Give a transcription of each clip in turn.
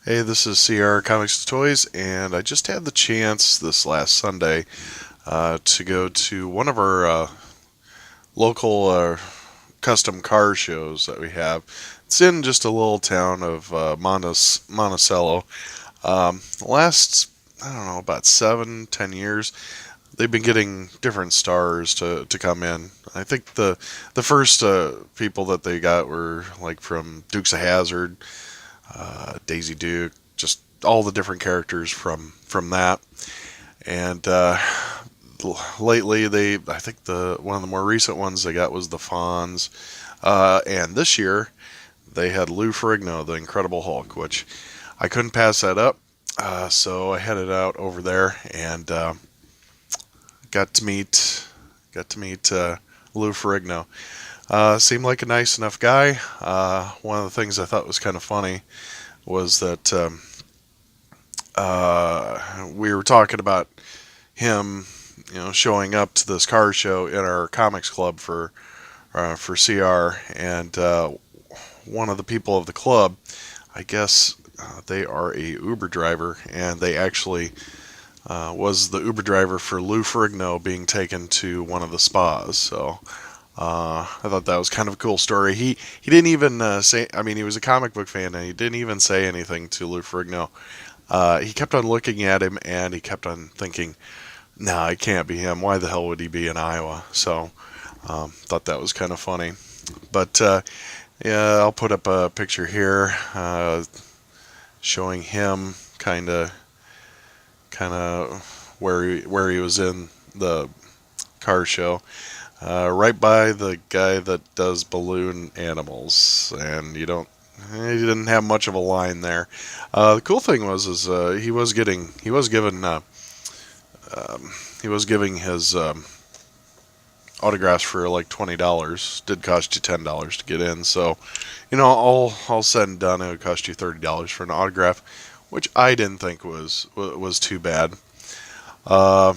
Hey, this is CR Comics and Toys, and I just had the chance this last Sunday to go to one of our local custom car shows that we have. It's in just a little town of Monticello. The last, I don't know, about 7, 10 years, they've been getting different stars to come in. I think the first people that they got were like from Dukes of Hazzard, Daisy Duke, just all the different characters from that. And lately, I think the one of the more recent ones they got was the Fonz, and this year they had Lou Ferrigno, the Incredible Hulk, which I couldn't pass that up. So I headed out over there and got to meet Lou Ferrigno. Seemed like a nice enough guy. One of the things I thought was kind of funny was that we were talking about him, showing up to this car show in our comics club for CR, and one of the people of the club, I guess they are a Uber driver, and they actually was the Uber driver for Lou Ferrigno being taken to one of the spas. So I thought that was kind of a cool story. He didn't even say. I mean, he was a comic book fan, and he didn't even say anything to Lou Ferrigno. He kept on looking at him, and he kept on thinking, "No, it can't be him. Why the hell would he be in Iowa?" So thought that was kind of funny. But yeah, I'll put up a picture here showing him kind of where he was in the car show. Right by the guy that does balloon animals, and he didn't have much of a line there. The cool thing was is he was giving his autographs for like $20. Did cost you $10 to get in, so all said and done, it would cost you $30 for an autograph, which I didn't think was too bad. Uh,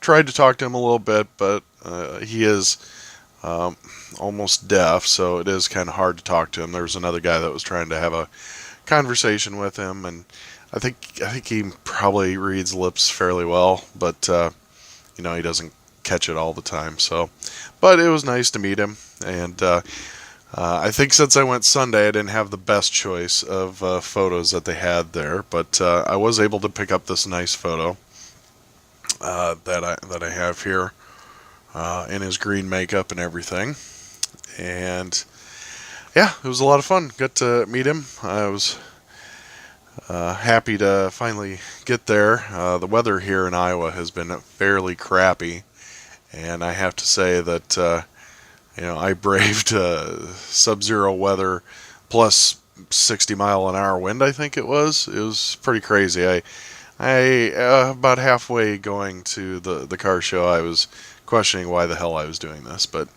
Tried to talk to him a little bit, but he is um, almost deaf, so it is kind of hard to talk to him. There was another guy that was trying to have a conversation with him, and I think he probably reads lips fairly well, but he doesn't catch it all the time. So, but it was nice to meet him, and I think since I went Sunday, I didn't have the best choice of photos that they had there, but I was able to pick up this nice photo that I have here in his green makeup and everything. And yeah, it was a lot of fun. Got to meet him. I was happy to finally get there. The weather here in Iowa has been fairly crappy, and I have to say that I braved sub-zero weather plus 60-mile-an-hour wind. I think it was. It was pretty crazy. I about halfway going to the car show, I was questioning why the hell I was doing this, but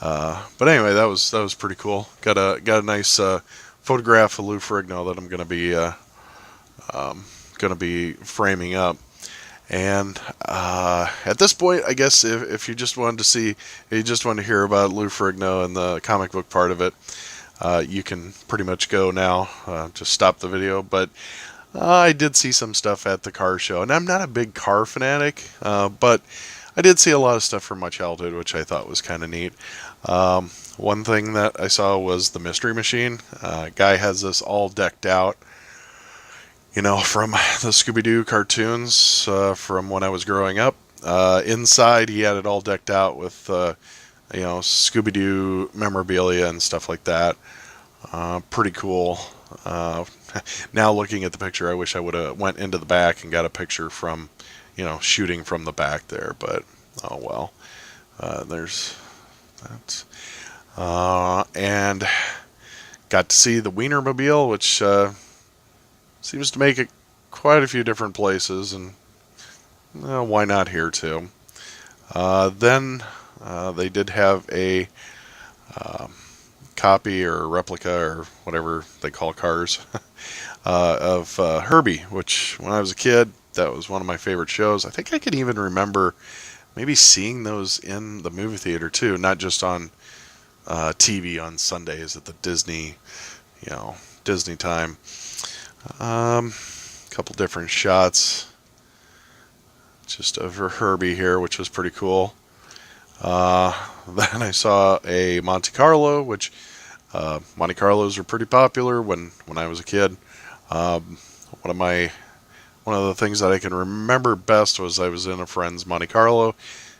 anyway, that was pretty cool. Got a nice photograph of Lou Ferrigno that I'm gonna be framing up. And at this point, I guess if you just wanted to see, if you just wanted to hear about Lou Ferrigno and the comic book part of it, you can pretty much go now. Just stop the video. But I did see some stuff at the car show, and I'm not a big car fanatic, but I did see a lot of stuff from my childhood, which I thought was kind of neat. One thing that I saw was the Mystery Machine. Guy has this all decked out, from the Scooby-Doo cartoons from when I was growing up. Inside, he had it all decked out with, Scooby-Doo memorabilia and stuff like that. Pretty cool. Uh, Now looking at the picture, I wish I would have went into the back and got a picture from, shooting from the back there. But oh well. There's that. And got to see the Wienermobile, which seems to make it quite a few different places, and why not here too? Then they did have a um copy or replica or whatever they call cars of Herbie, which when I was a kid, that was one of my favorite shows. I think I can even remember maybe seeing those in the movie theater too, not just on TV on Sundays at the Disney, Disney time. Couple different shots just over Herbie here, which was pretty cool. Then I saw a Monte Carlo, which Monte Carlos were pretty popular when I was a kid. Um, one of my one of the things that I can remember best was I was in a friend's Monte Carlo,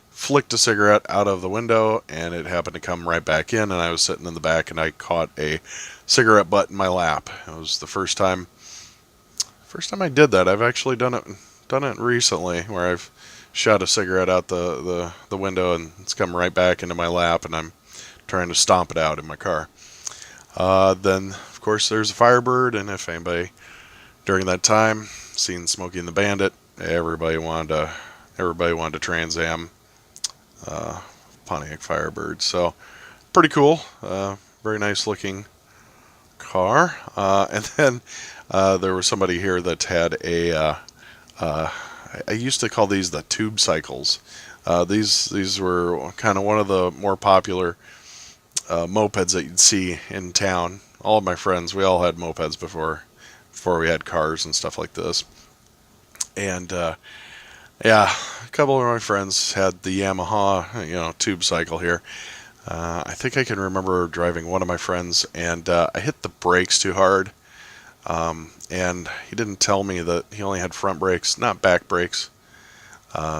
flicked a cigarette out of the window, and it happened to come right back in, and I was sitting in the back, and I caught a cigarette butt in my lap. It was the first time I did that. I've actually done it recently, where I've shot a cigarette out the window, and it's come right back into my lap, and I'm trying to stomp it out in my car. Then, of course, there's a Firebird, and if anybody during that time seen Smokey and the Bandit, everybody wanted to Trans Am Pontiac Firebird. So pretty cool, very nice looking car. And then there was somebody here that had I used to call these the tube cycles. These were kind of one of the more popular mopeds that you'd see in town. All of my friends, we all had mopeds before we had cars and stuff like this. And yeah, a couple of my friends had the Yamaha, tube cycle here. I think I can remember driving one of my friends, and I hit the brakes too hard. And he didn't tell me that he only had front brakes, not back brakes.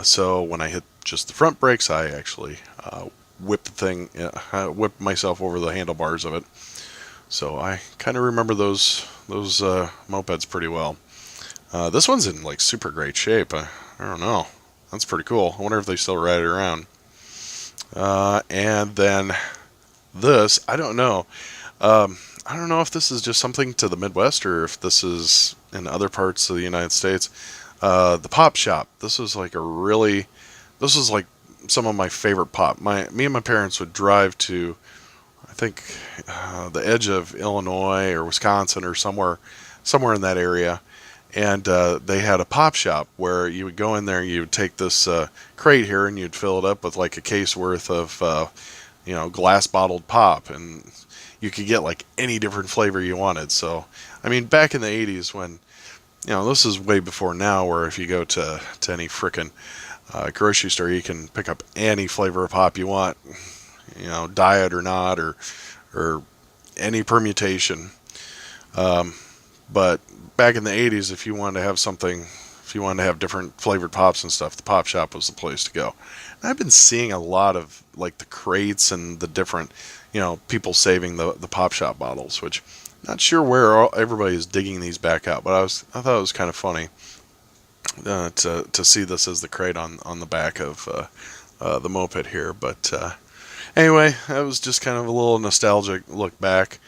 So when I hit just the front brakes, I actually whipped myself over the handlebars of it. So I kind of remember those mopeds pretty well. This one's in like super great shape. I don't know. That's pretty cool. I wonder if they still ride it around. And then this, I don't know. I don't know if this is just something to the Midwest or if this is in other parts of the United States. The pop shop. This was like some of my favorite pop. Me and my parents would drive to, I think, the edge of Illinois or Wisconsin or somewhere in that area. And they had a pop shop where you would go in there and you would take this crate here and you'd fill it up with like a case worth of glass bottled pop, and you could get like any different flavor you wanted. So I mean, back in the 80s, when this is way before now, where if you go to any frickin' grocery store, you can pick up any flavor of pop you want, diet or not, or any permutation. But back in the 80s, if you wanted to have different flavored pops and stuff, the pop shop was the place to go. And I've been seeing a lot of like the crates and the different, people saving the pop shop bottles, which not sure where everybody is digging these back out, but I thought it was kind of funny to see this as the crate on the back of the moped here. But anyway, that was just kind of a little nostalgic look back.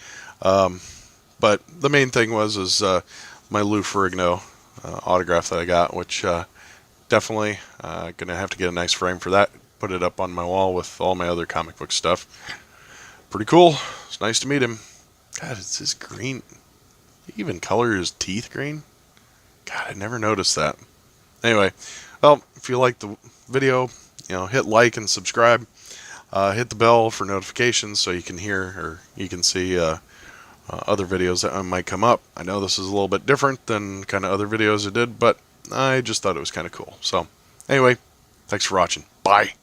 But the main thing was my Lou Ferrigno autograph that I got, which definitely gonna have to get a nice frame for that. Put it up on my wall with all my other comic book stuff. Pretty cool. It's nice to meet him. God, it's his green. He even color his teeth green. God, I never noticed that. Anyway, well, if you like the video, hit like and subscribe. Hit the bell for notifications so you can hear or you can see other videos that might come up. I know this is a little bit different than kind of other videos I did, but I just thought it was kind of cool. So anyway, thanks for watching. Bye.